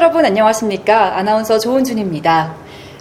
여러분 안녕하십니까? 아나운서 조은준입니다.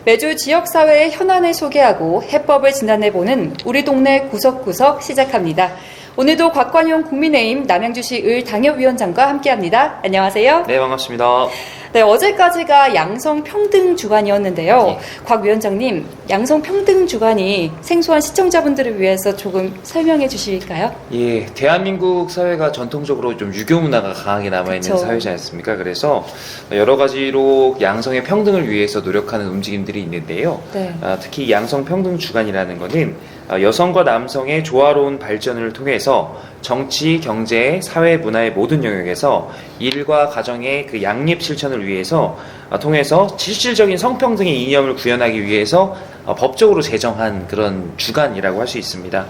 매주 지역사회의 현안을 소개하고 해법을 진단해보는 우리 동네 구석구석 시작합니다. 오늘도 곽관용 국민의힘 남양주시 을 당협위원장과 함께합니다. 안녕하세요. 네, 반갑습니다. 네, 어제까지가 양성평등 주간이었는데요. 네. 곽 위원장님, 양성평등 주간이 생소한 시청자분들을 위해서 조금 설명해 주실까요? 예, 대한민국 사회가 전통적으로 좀 유교 문화가 강하게 남아있는 그쵸. 사회지 않습니까? 그래서 여러 가지로 양성의 평등을 위해서 노력하는 움직임들이 있는데요. 네. 특히 양성평등 주간이라는 것은 여성과 남성의 조화로운 발전을 통해서 정치, 경제, 사회, 문화의 모든 영역에서 일과 가정의 그 양립 실천을 위해서 통해서 실질적인 성평등의 이념을 구현하기 위해서 법적으로 제정한 그런 주간이라고 할 수 있습니다.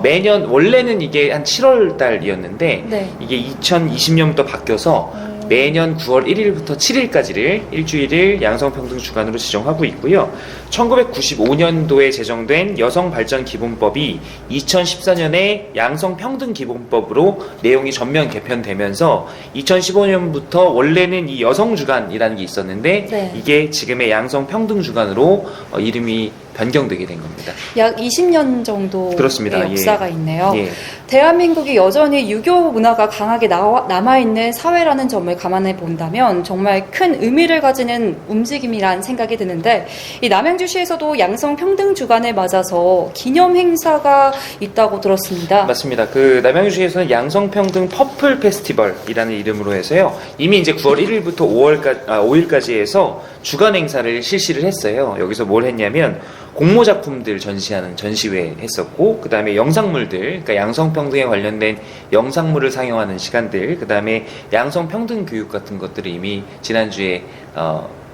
매년 원래는 이게 한 7월 달이었는데 네. 이게 2020년부터 바뀌어서 매년 9월 1일부터 7일까지를 일주일을 양성평등 주간으로 지정하고 있고요. 1995년도에 제정된 여성발전기본법이 2014년에 양성평등기본법으로 내용이 전면 개편되면서 2015년부터 원래는 이 여성주간이라는 게 있었는데 네. 이게 지금의 양성평등주간으로 이름이 변경되게 된 겁니다. 약 20년 정도의 그렇습니다. 역사가 있네요. 예. 대한민국이 여전히 유교 문화가 강하게 남아있는 사회라는 점을 감안해 본다면 정말 큰 의미를 가지는 움직임이란 생각이 드는데, 이 남양주시에서도 양성평등 주간을 맞아서 기념 행사가 있다고 들었습니다. 맞습니다. 그 남양주시에서는 양성평등 퍼플 페스티벌이라는 이름으로 해서요. 이미 이제 9월 1일부터 5일까지 해서 주간 행사를 실시를 했어요. 여기서 뭘 했냐면 공모 작품들 전시하는 전시회 했었고, 그 다음에 영상물들, 그러니까 양성평등에 관련된 영상물을 상영하는 시간들, 그 다음에 양성평등 교육 같은 것들을 이미 지난주에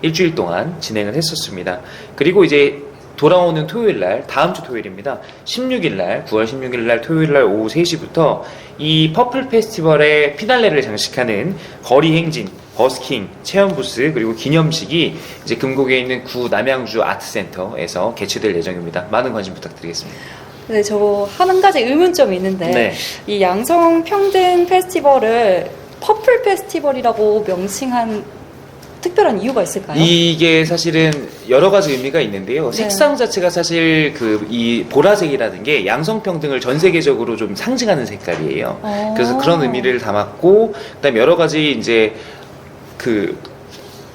일주일 동안 진행을 했었습니다. 그리고 이제 돌아오는 토요일 날, 다음 주 토요일입니다. 16일 날, 9월 16일 날 토요일 날 오후 3시부터 이 퍼플 페스티벌의 피날레를 장식하는 거리 행진, 버스킹, 체험 부스, 그리고 기념식이 이제 금곡에 있는 구 남양주 아트센터에서 개최될 예정입니다. 많은 관심 부탁드리겠습니다. 네, 저 한 가지 의문점이 있는데, 네. 이 양성평등 페스티벌을 퍼플 페스티벌이라고 명칭한 특별한 이유가 있을까요? 이게 사실은 여러 가지 의미가 있는데요. 네. 색상 자체가 사실 이 보라색이라는 게 양성평등을 전 세계적으로 좀 상징하는 색깔이에요. 그래서 그런 의미를 담았고, 그다음에 여러 가지 이제 그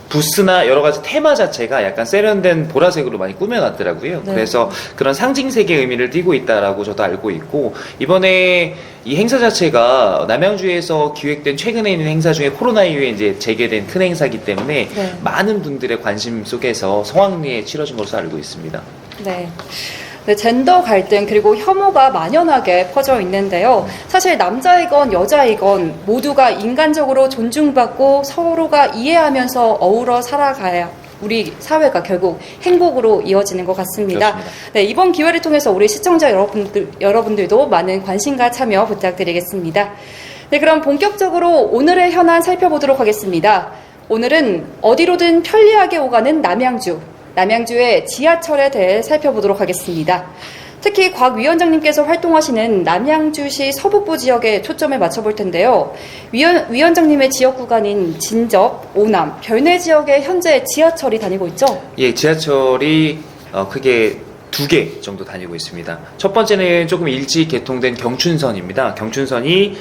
부스나 여러 가지 테마 자체가 약간 세련된 보라색으로 많이 꾸며놨더라고요. 네. 그래서 그런 상징색의 의미를 띠고 있다라고 저도 알고 있고, 이번에 이 행사 자체가 남양주에서 기획된 최근에 있는 행사 중에 코로나 이후에 이제 재개된 큰 행사이기 때문에 네. 많은 분들의 관심 속에서 성황리에 치러진 것으로 알고 있습니다. 네. 네, 젠더 갈등 그리고 혐오가 만연하게 퍼져 있는데요. 사실 남자이건 여자이건 모두가 인간적으로 존중받고 서로가 이해하면서 어우러 살아가야 우리 사회가 결국 행복으로 이어지는 것 같습니다. 그렇습니다. 네, 이번 기회를 통해서 우리 시청자 여러분들도 많은 관심과 참여 부탁드리겠습니다. 네, 그럼 본격적으로 오늘의 현안 살펴보도록 하겠습니다. 오늘은 어디로든 편리하게 오가는 남양주의 지하철에 대해 살펴보도록 하겠습니다. 특히 곽 위원장님께서 활동하시는 남양주시 서북부 지역에 초점을 맞춰볼 텐데요. 위원장님의 지역 구간인 진접, 오남, 별내 지역에 현재 지하철이 다니고 있죠? 예, 지하철이 크게 2개 정도 다니고 있습니다. 첫 번째는 조금 일찍 개통된 경춘선입니다. 경춘선이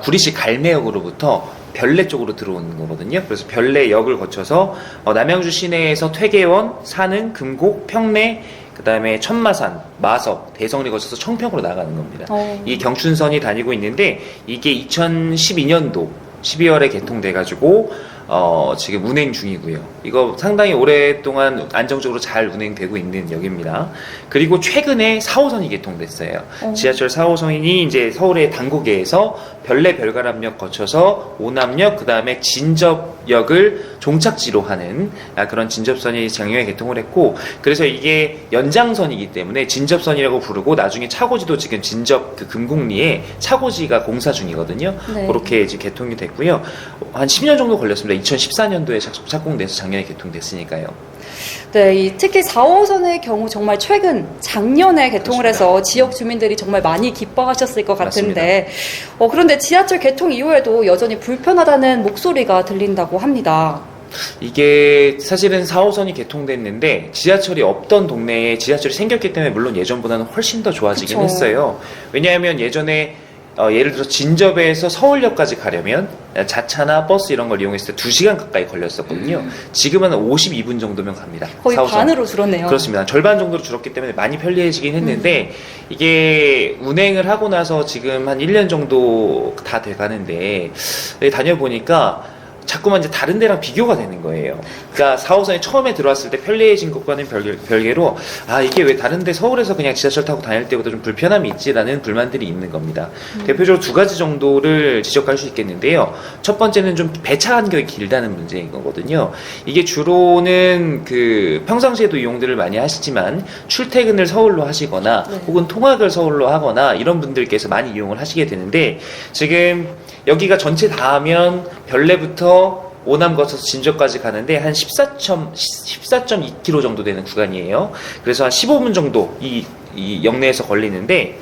구리시 갈매역으로부터 별내 쪽으로 들어오는 거거든요. 그래서 별내역을 거쳐서 남양주 시내에서 퇴계원, 산흥, 금곡, 평내, 그 다음에 천마산, 마석, 대성리 거쳐서 청평으로 나가는 겁니다. 이 경춘선이 다니고 있는데 이게 2012년도 12월에 개통돼가지고 지금 운행 중이고요. 이거 상당히 오랫동안 안정적으로 잘 운행되고 있는 역입니다. 그리고 최근에 4호선이 개통됐어요. 지하철 4호선이 이제 서울의 당구계에서 별내 별가람역 거쳐서 오남역, 그 다음에 진접역을 종착지로 하는 그런 진접선이 작년에 개통을 했고, 그래서 이게 연장선이기 때문에 진접선이라고 부르고, 나중에 차고지도 지금 진접 그 금곡리에 차고지가 공사 중이거든요. 네. 그렇게 이제 개통이 됐고요. 한 10년 정도 걸렸습니다. 2014년도에 착공돼서 작년에 개통됐으니까요. 네, 특히 4호선의 경우 정말 작년에 개통을 그렇습니다. 해서 지역 주민들이 정말 많이 기뻐하셨을 것 같은데, 그런데 지하철 개통 이후에도 여전히 불편하다는 목소리가 들린다고 합니다. 이게 사실은 4호선이 개통됐는데 지하철이 없던 동네에 지하철이 생겼기 때문에 물론 예전보다는 훨씬 더 좋아지긴 그쵸. 했어요. 왜냐하면 예전에 예를 들어 진접에서 서울역까지 가려면 자차나 버스 이런 걸 이용했을 때 2시간 가까이 걸렸었거든요. 지금은 52분 정도면 갑니다. 거의 4호선. 반으로 줄었네요. 그렇습니다. 절반 정도로 줄었기 때문에 많이 편리해지긴 했는데 이게 운행을 하고 나서 지금 한 1년 정도 다 돼가는데 다녀보니까 자꾸만 이제 다른 데랑 비교가 되는 거예요. 그러니까 4호선이 처음에 들어왔을 때 편리해진 것과는 별개로 이게 왜 다른 데 서울에서 그냥 지하철 타고 다닐 때보다 좀 불편함이 있지라는 불만들이 있는 겁니다. 대표적으로 2가지 정도를 지적할 수 있겠는데요. 첫 번째는 좀 배차 간격이 길다는 문제인 거거든요. 이게 주로는 그 평상시에도 이용들을 많이 하시지만 출퇴근을 서울로 하시거나 네. 혹은 통학을 서울로 하거나 이런 분들께서 많이 이용을 하시게 되는데 지금 여기가 전체 다 하면 별내부터 오남 거쳐서 진접까지 가는데 한 14.2km 정도 되는 구간이에요. 그래서 한 15분 정도 이 역내에서 걸리는데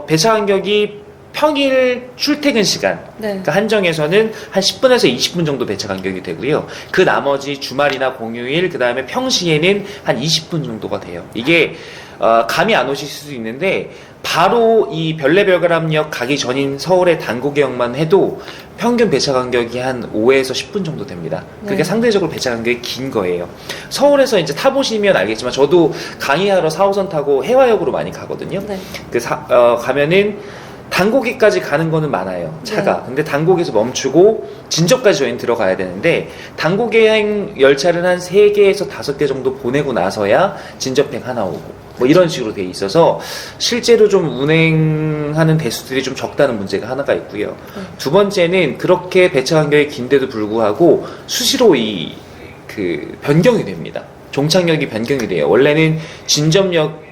배차 간격이 평일 출퇴근 시간 네. 그러니까 한정에서는 한 10분에서 20분 정도 배차 간격이 되고요. 그 나머지 주말이나 공휴일 그 다음에 평시에는 한 20분 정도가 돼요. 이게 감이 안 오실 수도 있는데 바로 이 별내별가람역 가기 전인 서울의 단고개역만 해도 평균 배차 간격이 한 5에서 10분 정도 됩니다. 그러니까 네. 상대적으로 배차 간격이 긴 거예요. 서울에서 이제 타보시면 알겠지만 저도 강의하러 4호선 타고 해화역으로 많이 가거든요. 네. 가면은 단고개까지 가는 거는 많아요, 차가. 네. 근데 단고개에서 멈추고 진접까지 저희는 들어가야 되는데 단고개행 열차를 한 3개에서 5개 정도 보내고 나서야 진접행 하나 오고 뭐 이런 식으로 돼 있어서 실제로 좀 운행하는 대수들이 좀 적다는 문제가 하나가 있고요. 두 번째는 그렇게 배차 간격이 긴데도 불구하고 수시로 변경이 됩니다. 종착역이 변경이 돼요. 원래는 진접역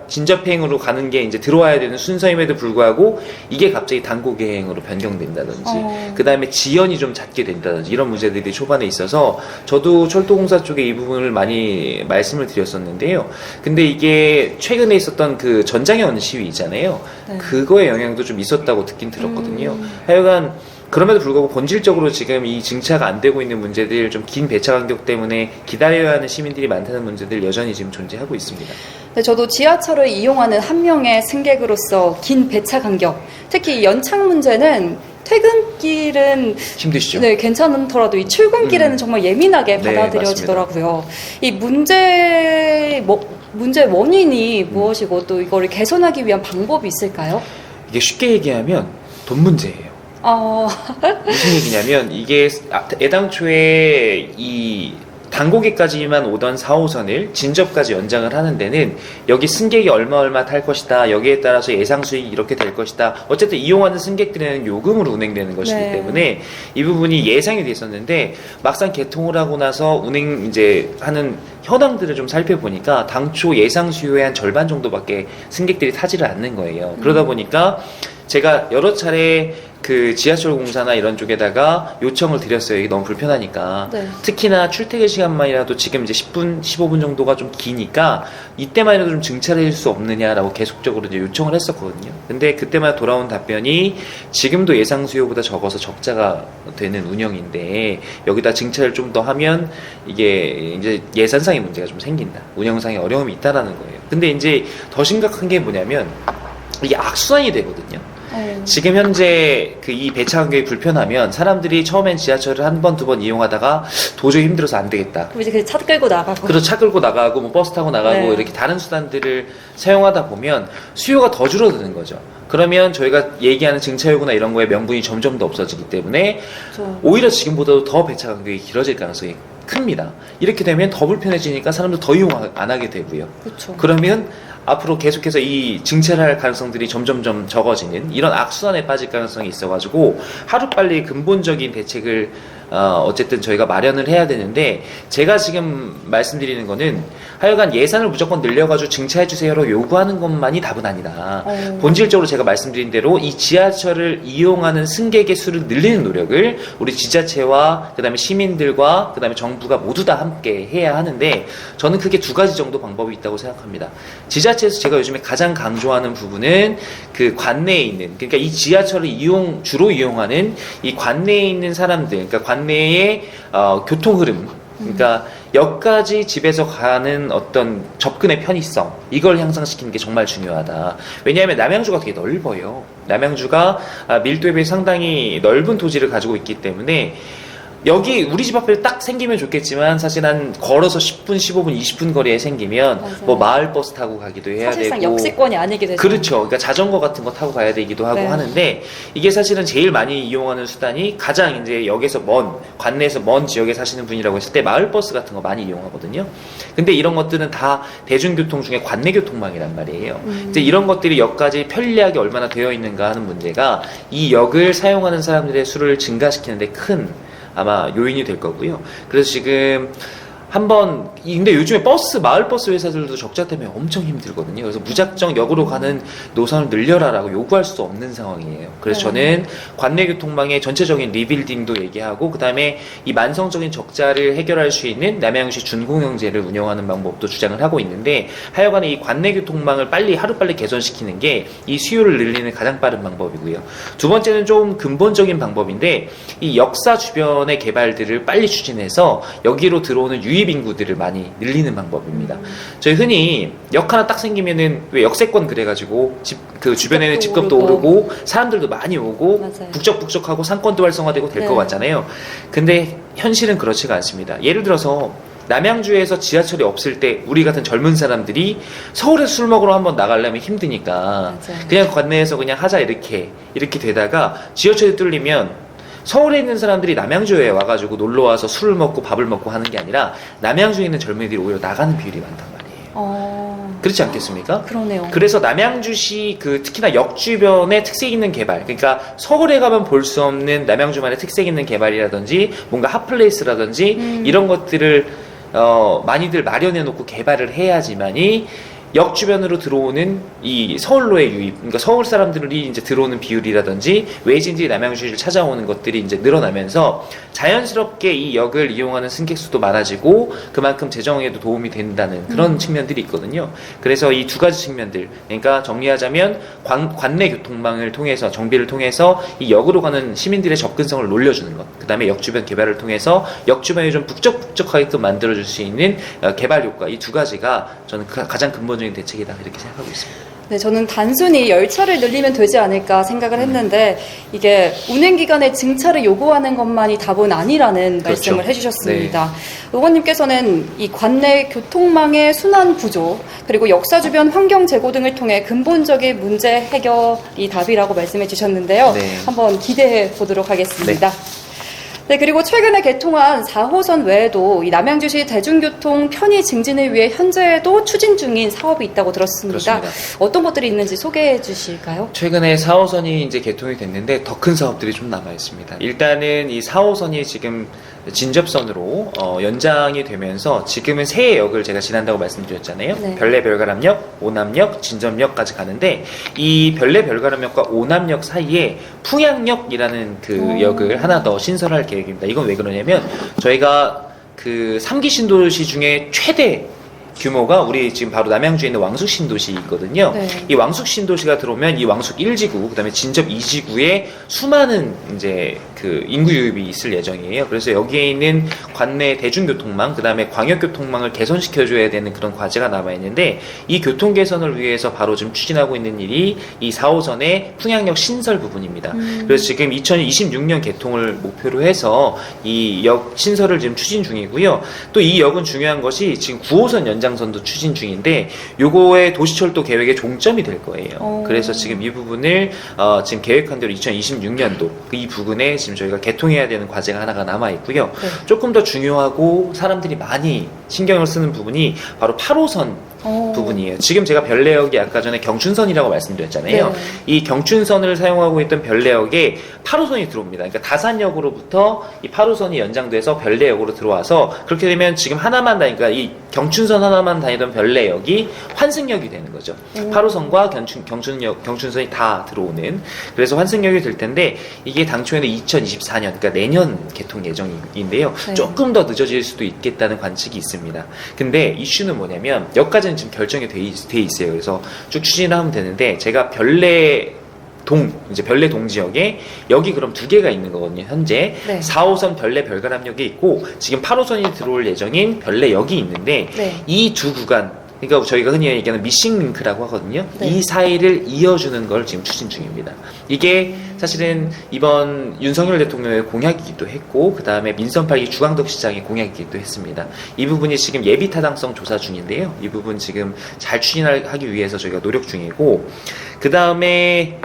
진접행으로 가는 게 이제 들어와야 되는 순서임에도 불구하고 이게 갑자기 단고개행으로 변경된다든지 그 다음에 지연이 좀 잦게 된다든지 이런 문제들이 초반에 있어서 저도 철도공사 쪽에 이 부분을 많이 말씀을 드렸었는데요. 근데 이게 최근에 있었던 그 전장현 시위 있잖아요. 네. 그거의 영향도 좀 있었다고 듣긴 들었거든요. 하여간 그럼에도 불구하고 본질적으로 지금 이 증차가 안 되고 있는 문제들, 좀 긴 배차 간격 때문에 기다려야 하는 시민들이 많다는 문제들 여전히 지금 존재하고 있습니다. 네, 저도 지하철을 이용하는 한 명의 승객으로서 긴 배차 간격, 특히 연착 문제는 퇴근길은 힘드시죠? 네, 괜찮더라도 이 출근길에는 정말 예민하게 네, 받아들여지더라고요. 이 문제의 원인이 무엇이고 또 이거를 개선하기 위한 방법이 있을까요? 이게 쉽게 얘기하면 돈 문제예요. 무슨 얘기냐면 이게 애당초에 이 단고개까지만 오던 4호선을 진접까지 연장을 하는 데는 여기 승객이 얼마 탈 것이다, 여기에 따라서 예상 수익이 이렇게 될 것이다, 어쨌든 이용하는 승객들에는 요금으로 운행되는 것이기 네. 때문에 이 부분이 예상이 됐었는데 막상 개통을 하고 나서 운행 이제 하는 현황들을 좀 살펴보니까 당초 예상 수요의 한 절반 정도밖에 승객들이 타지를 않는 거예요. 그러다 보니까 제가 여러 차례 그 지하철 공사나 이런 쪽에다가 요청을 드렸어요. 이게 너무 불편하니까. 네. 특히나 출퇴근 시간만이라도 지금 이제 10분, 15분 정도가 좀 기니까 이때만이라도 좀 증차를 해줄 수 없느냐라고 계속적으로 이제 요청을 했었거든요. 근데 그때마다 돌아온 답변이 지금도 예상 수요보다 적어서 적자가 되는 운영인데 여기다 증차를 좀 더 하면 이게 이제 예산상의 문제가 좀 생긴다. 운영상의 어려움이 있다라는 거예요. 근데 이제 더 심각한 게 뭐냐면 이게 악순환이 되거든요. 지금 현재 이 배차 간격이 불편하면 사람들이 처음엔 지하철을 한 번, 두 번 이용하다가 도저히 힘들어서 안 되겠다. 그럼 이제 차 끌고 나가고. 그래서 차 끌고 나가고 뭐 버스 타고 나가고 네. 이렇게 다른 수단들을 사용하다 보면 수요가 더 줄어드는 거죠. 그러면 저희가 얘기하는 증차 요구나 이런 거에 명분이 점점 더 없어지기 때문에 오히려 지금보다도 더 배차 간격이 길어질 가능성이 큽니다. 이렇게 되면 더 불편해지니까 사람들 더 이용 안 하게 되고요. 그렇죠. 그러면 앞으로 계속해서 이 증체를 할 가능성들이 점점점 적어지는 이런 악순환에 빠질 가능성이 있어가지고 하루빨리 근본적인 대책을 어쨌든 저희가 마련을 해야 되는데 제가 지금 말씀드리는 거는 하여간 예산을 무조건 늘려가지고 증차해주세요로 요구하는 것만이 답은 아니다. 본질적으로 제가 말씀드린 대로 이 지하철을 이용하는 승객의 수를 늘리는 노력을 우리 지자체와 그 다음에 시민들과 그 다음에 정부가 모두 다 함께 해야 하는데 저는 크게 2가지 정도 방법이 있다고 생각합니다. 지자체에서 제가 요즘에 가장 강조하는 부분은 그 관내에 있는, 그러니까 이 지하철을 주로 이용하는 이 관내에 있는 사람들, 그러니까 관내의 교통 흐름, 그러니까 역까지 집에서 가는 어떤 접근의 편의성, 이걸 향상시키는 게 정말 중요하다. 왜냐하면 남양주가 되게 넓어요. 남양주가 밀도에 비해 상당히 넓은 토지를 가지고 있기 때문에 여기 우리 집 앞에 딱 생기면 좋겠지만 사실 한 걸어서 10분, 15분, 20분 거리에 생기면 맞아요. 뭐 마을 버스 타고 가기도 해야 사실상 되고 역세권이 아니게 되죠. 그렇죠. 그러니까 자전거 같은 거 타고 가야 되기도 하고 네. 하는데 이게 사실은 제일 많이 이용하는 수단이 가장 이제 역에서 관내에서 먼 지역에 사시는 분이라고 했을 때 마을 버스 같은 거 많이 이용하거든요. 근데 이런 것들은 다 대중교통 중에 관내 교통망이란 말이에요. 이제 이런 것들이 역까지 편리하게 얼마나 되어 있는가 하는 문제가 이 역을 사용하는 사람들의 수를 증가시키는 데 큰 아마 요인이 될 거고요. 그래서 지금 근데 요즘에 마을버스 회사들도 적자 때문에 엄청 힘들거든요. 그래서 무작정 역으로 가는 노선을 늘려라라고 요구할 수 없는 상황이에요. 그래서 저는 관내 교통망의 전체적인 리빌딩도 얘기하고, 그 다음에 이 만성적인 적자를 해결할 수 있는 남양주시 준공영제를 운영하는 방법도 주장을 하고 있는데, 하여간에 이 관내 교통망을 하루빨리 개선시키는 게 이 수요를 늘리는 가장 빠른 방법이고요. 두 번째는 좀 근본적인 방법인데, 이 역사 주변의 개발들을 빨리 추진해서 여기로 들어오는 유입 인구들을 많이 늘리는 방법입니다. 저희 흔히 역 하나 딱 생기면은 왜 역세권 그래가지고 그 주변에는 집값도 오르고 사람들도 많이 오고 맞아요. 북적북적하고 상권도 활성화되고 될 것 네. 같잖아요. 근데 현실은 그렇지가 않습니다. 예를 들어서 남양주에서 지하철이 없을 때 우리 같은 젊은 사람들이 서울에서 술 먹으러 한번 나가려면 힘드니까 맞아요. 그냥 관내에서 그냥 하자 이렇게 되다가 지하철이 뚫리면 서울에 있는 사람들이 남양주에 와가지고 놀러와서 술을 먹고 밥을 먹고 하는 게 아니라 남양주에 있는 젊은이들이 오히려 나가는 비율이 많단 말이에요. 그렇지 않겠습니까? 그러네요. 그래서 남양주시 특히나 역 주변에 특색 있는 개발, 그러니까 서울에 가면 볼 수 없는 남양주만의 특색 있는 개발이라든지 뭔가 핫플레이스라든지 이런 것들을 많이들 마련해 놓고 개발을 해야지만이 역 주변으로 들어오는 이 서울로의 유입, 그러니까 서울 사람들이 이제 들어오는 비율이라든지 외진들이 남양주를 찾아오는 것들이 이제 늘어나면서 자연스럽게 이 역을 이용하는 승객 수도 많아지고 그만큼 재정에도 도움이 된다는 그런 측면들이 있거든요. 그래서 이 두 가지 측면들, 그러니까 정리하자면 관내 교통망을 통해서 정비를 통해서 이 역으로 가는 시민들의 접근성을 놀려주는 것, 그 다음에 역 주변 개발을 통해서 역 주변이 좀 북적북적하게끔 만들어줄 수 있는 개발 효과, 이 두 가지가 저는 가장 근본적인 대책이다 이렇게 생각하고 있습니다. 네, 저는 단순히 열차를 늘리면 되지 않을까 생각을 했는데 이게 운행기간에 증차를 요구하는 것만이 답은 아니라는 그렇죠. 말씀을 해주셨습니다. 의원님께서는 이 관내 교통망의 순환 구조 그리고 역사 주변 환경 제고 등을 통해 근본적인 문제 해결이 답이라고 말씀해 주셨는데요. 네. 한번 기대해 보도록 하겠습니다. 네, 그리고 최근에 개통한 4호선 외에도 이 남양주시 대중교통 편의 증진을 위해 현재도 추진 중인 사업이 있다고 들었습니다. 그렇습니다. 어떤 것들이 있는지 소개해 주실까요? 최근에 4호선이 이제 개통이 됐는데 더 큰 사업들이 좀 남아 있습니다. 일단은 이 4호선이 지금 진접선으로 연장이 되면서 지금은 세 역을 제가 지난다고 말씀드렸잖아요. 네. 별내 별가람역, 오남역, 진접역까지 가는데 이 별내 별가람역과 오남역 사이에 풍양역이라는 그 역을 하나 더 신설할 계획입니다. 이건 왜 그러냐면 저희가 그 3기 신도시 중에 최대 규모가 우리 지금 바로 남양주에 있는 왕숙 신도시 있거든요. 네. 이 왕숙 신도시가 들어오면 이 왕숙 1지구, 그다음에 진접 2지구에 수많은 이제 그 인구 유입이 있을 예정이에요. 그래서 여기에 있는 관내 대중교통망, 그다음에 광역교통망을 개선시켜줘야 되는 그런 과제가 남아 있는데 이 교통 개선을 위해서 바로 지금 추진하고 있는 일이 이 4호선의 풍양역 신설 부분입니다. 그래서 지금 2026년 개통을 목표로 해서 이 역 신설을 지금 추진 중이고요. 또 이 역은 중요한 것이 지금 9호선 연장선도 추진 중인데 요거의 도시철도 계획의 종점이 될 거예요. 그래서 지금 이 부분을 지금 계획한 대로 2026년도 이 부분에 지금 저희가 개통해야 되는 과제가 하나가 남아 있고요. 네. 조금 더 중요하고 사람들이 많이 신경을 쓰는 부분이 바로 8호선 부분이에요. 지금 제가 별내역이 아까 전에 경춘선이라고 말씀드렸잖아요. 네. 이 경춘선을 사용하고 있던 별내역에 8호선이 들어옵니다. 그러니까 다산역으로부터 이 8호선이 연장돼서 별내역으로 들어와서 그렇게 되면 지금 하나만 다니까 이 경춘선 하나만 다니던 별내역이 환승역이 되는 거죠. 8호선과 경춘선이 다 들어오는, 그래서 환승역이 될 텐데 이게 당초에는 2024년, 그러니까 내년 개통 예정인데요. 네. 조금 더 늦어질 수도 있겠다는 관측이 있습니다. 근데 이슈는 뭐냐면 역까지는 지금 결정이 돼 있어요. 그래서 쭉 추진하면 되는데 제가 별내 이제 별내동 지역에 여기 그럼 2개가 있는 거거든요, 현재. 네. 4호선 별내 별가람역이 있고, 지금 8호선이 들어올 예정인 별내역이 있는데, 네. 이 두 구간, 그러니까 저희가 흔히 얘기하는 미싱 링크라고 하거든요. 네. 이 사이를 이어주는 걸 지금 추진 중입니다. 이게 사실은 이번 윤석열 대통령의 공약이기도 했고, 그 다음에 민선 8기 주광덕 시장의 공약이기도 했습니다. 이 부분이 지금 예비 타당성 조사 중인데요. 이 부분 지금 잘 추진하기 위해서 저희가 노력 중이고, 그 다음에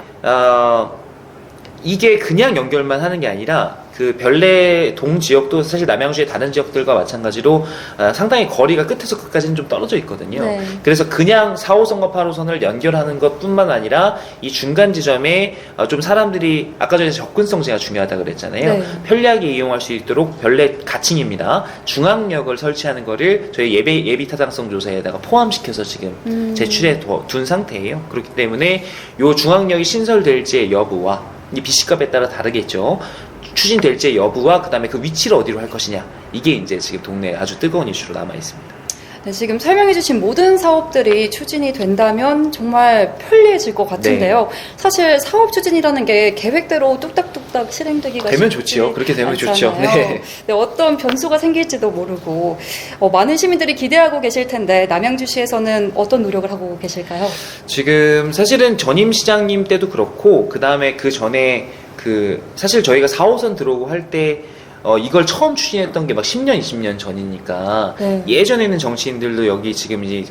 이게 그냥 연결만 하는 게 아니라 그 별내동 지역도 사실 남양주의 다른 지역들과 마찬가지로 상당히 거리가 끝에서 끝까지는 좀 떨어져 있거든요. 네. 그래서 그냥 4호선과 8호선을 연결하는 것뿐만 아니라 이 중간 지점에 좀 사람들이 아까 전에 접근성 제가 중요하다 그랬잖아요. 네. 편리하게 이용할 수 있도록 별내 가칭입니다. 중앙역을 설치하는 거를 저희 예비 타당성 조사에다가 포함시켜서 지금 제출해 둔 상태예요. 그렇기 때문에 요 중앙역이 신설될지의 여부와 이 BC값에 따라 다르겠죠. 추진될지의 여부와 그 다음에 그 위치를 어디로 할 것이냐, 이게 이제 지금 동네에 아주 뜨거운 이슈로 남아 있습니다. 네, 지금 설명해주신 모든 사업들이 추진이 된다면 정말 편리해질 것 같은데요. 네. 사실 사업 추진이라는 게 계획대로 뚝딱뚝딱 실행되기가 되면 쉽지 좋지요. 그렇게 되면 좋죠. 않잖아요. 네. 네, 어떤 변수가 생길지도 모르고 많은 시민들이 기대하고 계실 텐데 남양주시에서는 어떤 노력을 하고 계실까요? 지금 사실은 전임 시장님 때도 그렇고, 그 다음에 그 전에 사실 저희가 4호선 들어오고 할 때 이걸 처음 추진했던 게 막 10년, 20년 전이니까, 네. 예전에는 정치인들도 여기 지금 이제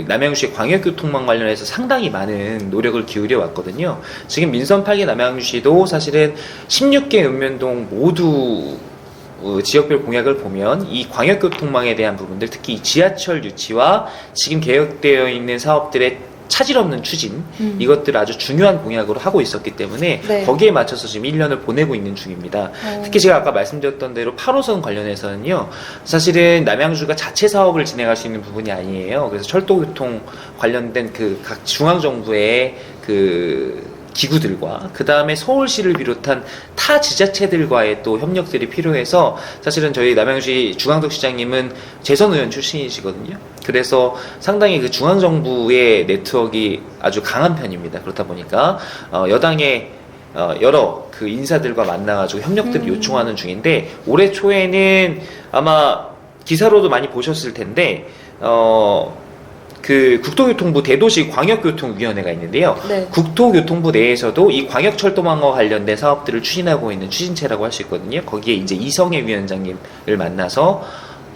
남양주시 광역교통망 관련해서 상당히 많은 노력을 기울여 왔거든요. 지금 민선 8기 남양주시도 사실은 16개 읍면동 모두 지역별 공약을 보면 이 광역교통망에 대한 부분들, 특히 이 지하철 유치와 지금 계획되어 있는 사업들의 차질 없는 추진, 이것들을 아주 중요한 공약으로 하고 있었기 때문에 네. 거기에 맞춰서 지금 1년을 보내고 있는 중입니다. 특히 제가 아까 말씀드렸던 대로 8호선 관련해서는요, 사실은 남양주가 자체 사업을 진행할 수 있는 부분이 아니에요. 그래서 철도교통 관련된 그 각 중앙정부의 기구들과 그 다음에 서울시를 비롯한 타 지자체들과의 또 협력들이 필요해서, 사실은 저희 남양주시 주광덕 시장님은 재선 의원 출신이시거든요. 그래서 상당히 그 중앙정부의 네트워크가 아주 강한 편입니다. 그렇다 보니까 여당의 여러 그 인사들과 만나가지고 협력들을 요청하는 중인데, 올해 초에는 아마 기사로도 많이 보셨을 텐데 그 국토교통부 대도시 광역교통위원회가 있는데요. 네. 국토교통부 내에서도 이 광역철도망과 관련된 사업들을 추진하고 있는 추진체라고 할 수 있거든요. 거기에 이제 이성애 위원장님을 만나서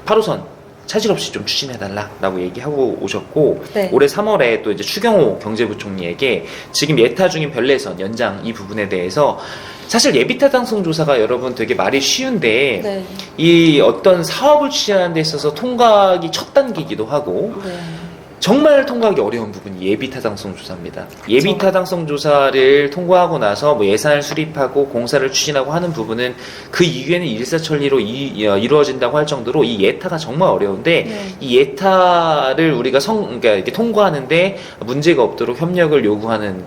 8호선 차질 없이 좀 추진해달라라고 얘기하고 오셨고, 네. 올해 3월에 또 이제 추경호 경제부총리에게 지금 예타 중인 별내선 연장 이 부분에 대해서, 사실 예비타당성 조사가 여러분 되게 말이 쉬운데 네. 이 어떤 사업을 추진하는 데 있어서 통과하기 첫 단계이기도 하고, 네. 정말 통과하기 어려운 부분이 예비타당성 조사입니다. 그쵸. 예비타당성 조사를 통과하고 나서 뭐 예산을 수립하고 공사를 추진하고 하는 부분은 그 이후에는 일사천리로 이루어진다고 할 정도로 이 예타가 정말 어려운데, 네. 이 예타를 우리가 그러니까 이렇게 통과하는데 문제가 없도록 협력을 요구하는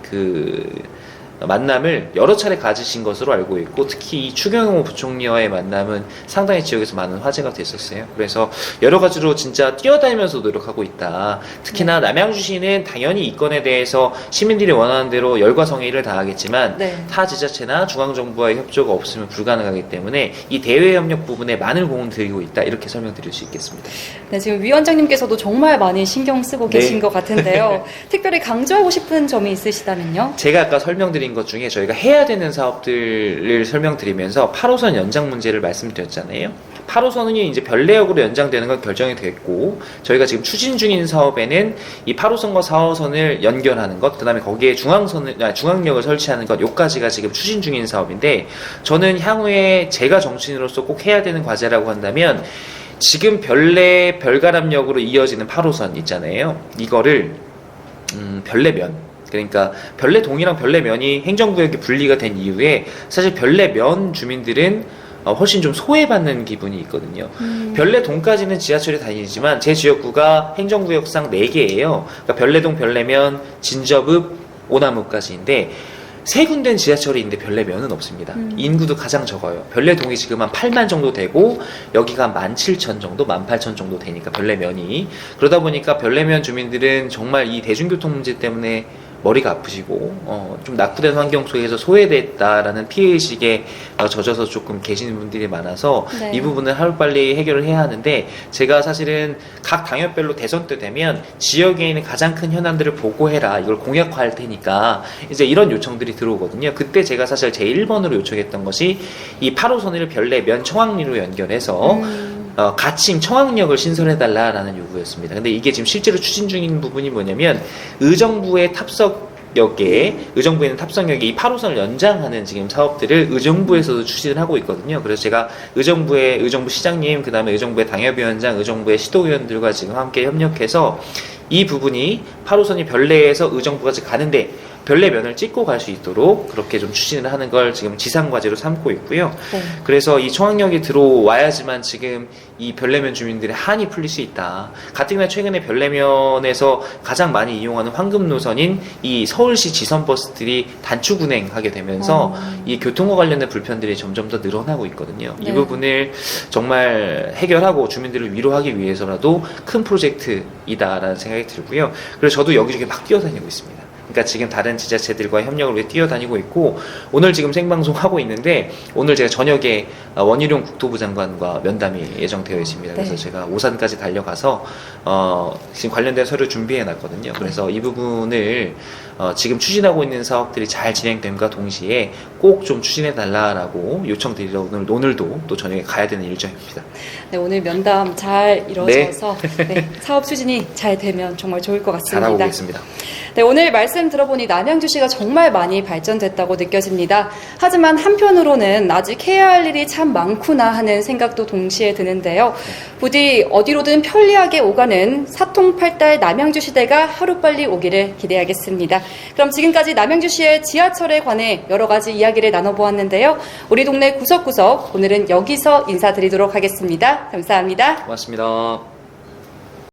만남을 여러 차례 가지신 것으로 알고 있고, 특히 이 추경호 부총리와의 만남은 상당히 지역에서 많은 화제가 됐었어요. 그래서 여러 가지로 진짜 뛰어다니면서 노력하고 있다. 특히나 남양주시는 당연히 이 건에 대해서 시민들이 원하는 대로 열과 성의를 다하겠지만 네. 타 지자체나 중앙정부와의 협조가 없으면 불가능하기 때문에 이 대외 협력 부분에 많은 공을 들이고 있다, 이렇게 설명드릴 수 있겠습니다. 네, 지금 위원장님께서도 정말 많이 신경 쓰고 네. 계신 것 같은데요. 특별히 강조하고 싶은 점이 있으시다면요? 제가 아까 설명드린 것 중에 저희가 해야 되는 사업들을 설명드리면서 8호선 연장 문제를 말씀드렸잖아요. 8호선이 이제 별내역으로 연장되는 건 결정이 됐고, 저희가 지금 추진 중인 사업에는 이 8호선과 4호선을 연결하는 것, 그 다음에 거기에 중앙역을 설치하는 것, 요까지가 지금 추진 중인 사업인데, 저는 향후에 제가 정치인으로서 꼭 해야 되는 과제라고 한다면, 지금 별가람역으로 이어지는 8호선 있잖아요. 이거를 별내면, 그러니까 별내동이랑 별내면이 행정구역이 분리가 된 이후에 사실 별내면 주민들은 훨씬 좀 소외받는 기분이 있거든요. 별내동까지는 지하철이 다니지만 제 지역구가 행정구역상 4개예요. 그러니까 별내동, 별내면, 진접읍, 오남읍까지인데 세 군데는 지하철이 있는데 별내면은 없습니다. 인구도 가장 적어요. 별내동이 지금 한 8만 정도 되고 여기가 17,000 정도, 18,000 정도 되니까 별내면이. 그러다 보니까 별내면 주민들은 정말 이 대중교통 문제 때문에 머리가 아프시고 좀 낙후된 환경 속에서 소외됐다라는 피해의식에 젖어서 조금 계시는 분들이 많아서 네. 이 부분을 하루빨리 해결을 해야 하는데, 제가 사실은 각 당협별로 대선 때 되면 지역에 있는 가장 큰 현안들을 보고해라, 이걸 공약화할 테니까 이제 이런 요청들이 들어오거든요. 그때 제가 사실 제 1번으로 요청했던 것이 이 8호선을 별내 면청항리로 연결해서 가침 청항역을 신설해달라라는 요구였습니다. 근데 이게 지금 실제로 추진 중인 부분이 뭐냐면, 의정부의 의정부에 있는 탑석역에 이 8호선을 연장하는 지금 사업들을 의정부에서도 추진을 하고 있거든요. 그래서 제가 의정부 시장님, 그 다음에 의정부의 당협위원장, 의정부의 시도의원들과 지금 함께 협력해서 이 부분이 8호선이 별내에서 의정부까지 가는데 별내면을 찍고 갈 수 있도록 그렇게 좀 추진을 하는 걸 지금 지상과제로 삼고 있고요. 네. 그래서 이 청항역이 들어와야지만 지금 이 별내면 주민들의 한이 풀릴 수 있다. 가뜩이나 최근에 별내면에서 가장 많이 이용하는 황금 노선인 이 서울시 지선버스들이 단축 운행하게 되면서 이 교통과 관련된 불편들이 점점 더 늘어나고 있거든요. 네. 이 부분을 정말 해결하고 주민들을 위로하기 위해서라도 큰 프로젝트이다라는 생각이 들고요. 그래서 저도 여기저기 막 뛰어다니고 있습니다. 그러니까 지금 다른 지자체들과 협력을 위해 뛰어다니고 있고, 오늘 지금 생방송 하고 있는데, 오늘 제가 저녁에 원희룡 국토부 장관과 면담이 예정되어 있습니다. 그래서 네. 제가 오산까지 달려가서 지금 관련된 서류 준비해 놨거든요. 그래서 이 부분을 지금 추진하고 있는 사업들이 잘 진행됨과 동시에 꼭 좀 추진해 달라라고 요청드리러 오늘도 또 저녁에 가야 되는 일정입니다. 네, 오늘 면담 잘 이루어져서 네, 사업 추진이 잘 되면 정말 좋을 것 같습니다. 잘하고 있습니다. 네, 오늘 말씀 들어보니 남양주시가 정말 많이 발전됐다고 느껴집니다. 하지만 한편으로는 아직 해야 할 일이 참 많구나 하는 생각도 동시에 드는데요. 부디 어디로든 편리하게 오가는 사통팔달 남양주시대가 하루빨리 오기를 기대하겠습니다. 그럼 지금까지 남양주시의 지하철에 관해 여러 가지 이야기를 나눠보았는데요. 우리 동네 구석구석 오늘은 여기서 인사드리도록 하겠습니다. 감사합니다. 고맙습니다.